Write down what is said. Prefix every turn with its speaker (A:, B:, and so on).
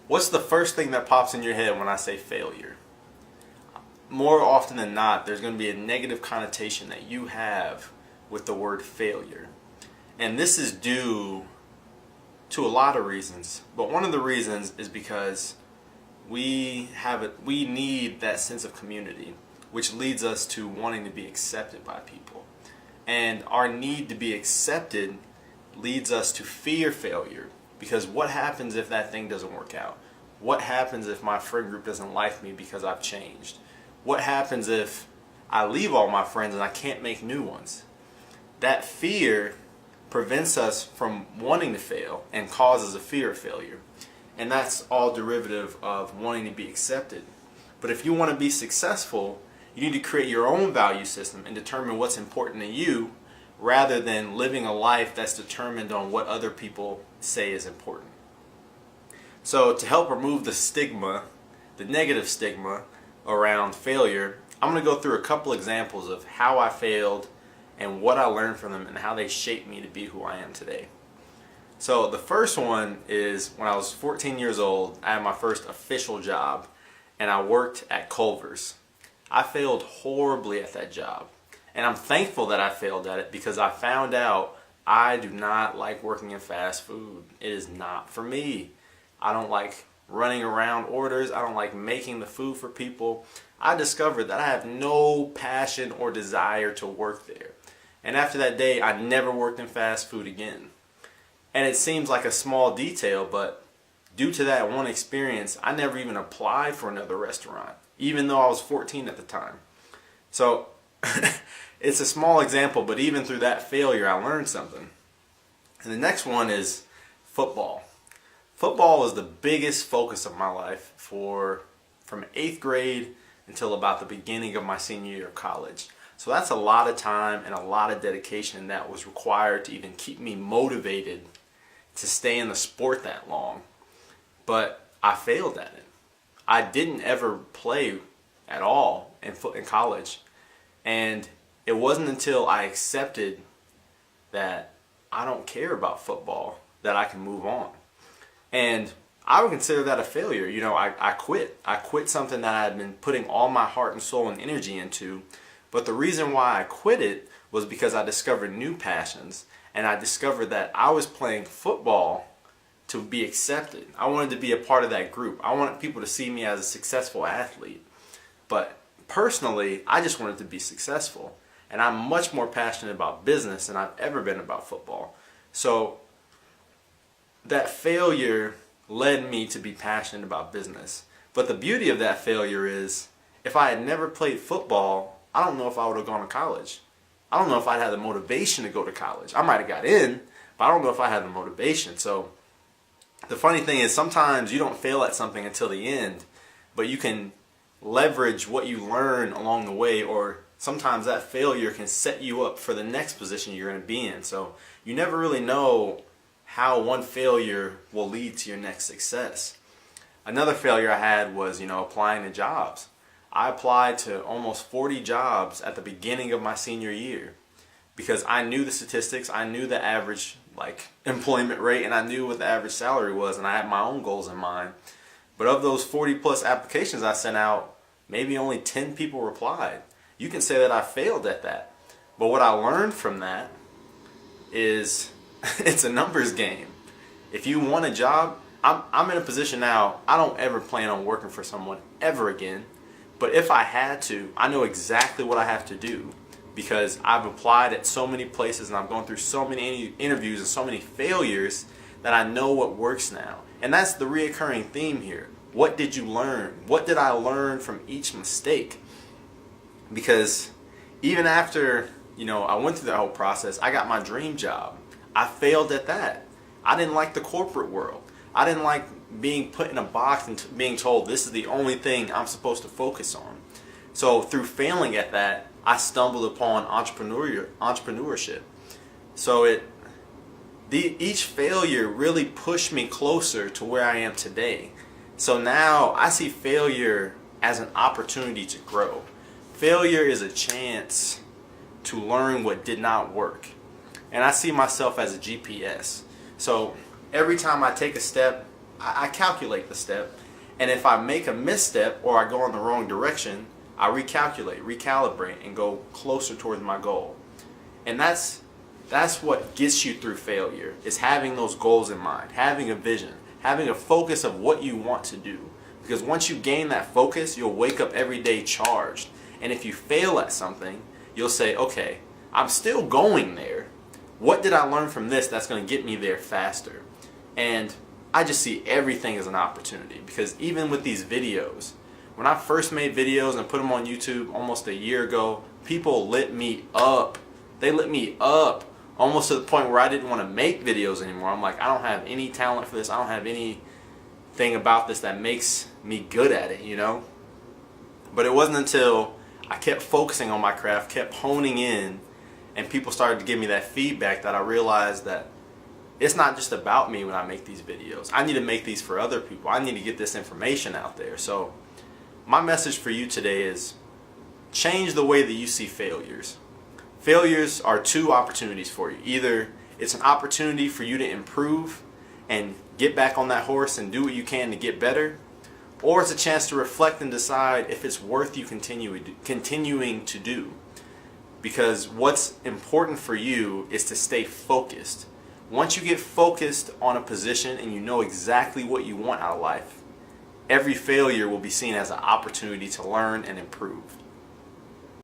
A: What's the first thing that pops in your head when I say failure? More often than not, there's going to be a negative connotation that you have with the word failure. And this is due to a lot of reasons. But one of the reasons is because we need that sense of community, which leads us to wanting to be accepted by people. And our need to be accepted leads us to fear failure. Because what happens if that thing doesn't work out? What happens if my friend group doesn't like me because I've changed? What happens if I leave all my friends and I can't make new ones? That fear prevents us from wanting to fail and causes a fear of failure. And that's all derivative of wanting to be accepted. But if you want to be successful, you need to create your own value system and determine what's important to you, rather than living a life that's determined on what other people say is important. So to help remove the stigma, the negative stigma around failure, I'm going to go through a couple examples of how I failed and what I learned from them and how they shaped me to be who I am today. So the first one is when I was 14 years old, I had my first official job and I worked at Culver's. I failed horribly at that job. And I'm thankful that I failed at it because I found out I do not like working in fast food. It is not for me. I don't like running around orders. I don't like making the food for people. I discovered that I have no passion or desire to work there. And after that day, I never worked in fast food again. And it seems like a small detail, but due to that one experience, I never even applied for another restaurant, even though I was 14 at the time. So it's a small example, but even through that failure, I learned something. And the next one is football. Football was the biggest focus of my life from 8th grade until about the beginning of my senior year of college. So that's a lot of time and a lot of dedication that was required to even keep me motivated to stay in the sport that long. But I failed at it. I didn't ever play at all in college. And it wasn't until I accepted that I don't care about football that I can move on. And I would consider that a failure. You know, I quit. I quit something that I had been putting all my heart and soul and energy into. But the reason why I quit it was because I discovered new passions. And I discovered that I was playing football to be accepted. I wanted to be a part of that group. I wanted people to see me as a successful athlete. But personally, I just wanted to be successful. And I'm much more passionate about business than I've ever been about football. So that failure led me to be passionate about business. But the beauty of that failure is, if I had never played football, I don't know if I would have gone to college. I don't know if I'd had the motivation to go to college. I might have got in, but I don't know if I had the motivation. So the funny thing is, sometimes you don't fail at something until the end, but you can leverage what you learn along the way, or sometimes that failure can set you up for the next position you're going to be in. So you never really know how one failure will lead to your next success. Another failure I had was, applying to jobs. I applied to almost 40 jobs at the beginning of my senior year because I knew the statistics, I knew the average employment rate, and I knew what the average salary was, and I had my own goals in mind. But of those 40 plus applications I sent out, maybe only 10 people replied. You can say that I failed at that. But what I learned from that is it's a numbers game. If you want a job, I'm in a position now, I don't ever plan on working for someone ever again. But if I had to, I know exactly what I have to do because I've applied at so many places and I've gone through so many interviews and so many failures that I know what works now. And that's the reoccurring theme here. What did you learn? What did I learn from each mistake? Because even after, I went through that whole process, I got my dream job. I failed at that. I didn't like the corporate world. I didn't like being put in a box and being told this is the only thing I'm supposed to focus on. So through failing at that, I stumbled upon entrepreneurship. So each failure really pushed me closer to where I am today. So now I see failure as an opportunity to grow. Failure is a chance to learn what did not work. And I see myself as a GPS. So every time I take a step I calculate the step, and if I make a misstep or I go in the wrong direction, I recalculate, recalibrate, and go closer towards my goal. And that's what gets you through failure, is having those goals in mind, having a vision, having a focus of what you want to do. Because once you gain that focus, you'll wake up every day charged. And if you fail at something, you'll say, okay, I'm still going there. What did I learn from this that's going to get me there faster? And I just see everything as an opportunity, because even with these videos, when I first made videos and put them on YouTube almost a year ago, people lit me up. They lit me up almost to the point where I didn't want to make videos anymore. I'm like, I don't have any talent for this. I don't have anything about this that makes me good at it, you know? But it wasn't until I kept focusing on my craft, kept honing in, and people started to give me that feedback that I realized that it's not just about me when I make these videos. I need to make these for other people. I need to get this information out there. So my message for you today is change the way that you see failures. Failures are two opportunities for you. Either it's an opportunity for you to improve and get back on that horse and do what you can to get better, or it's a chance to reflect and decide if it's worth you continuing to do. Because what's important for you is to stay focused. Once you get focused on a position and you know exactly what you want out of life, every failure will be seen as an opportunity to learn and improve.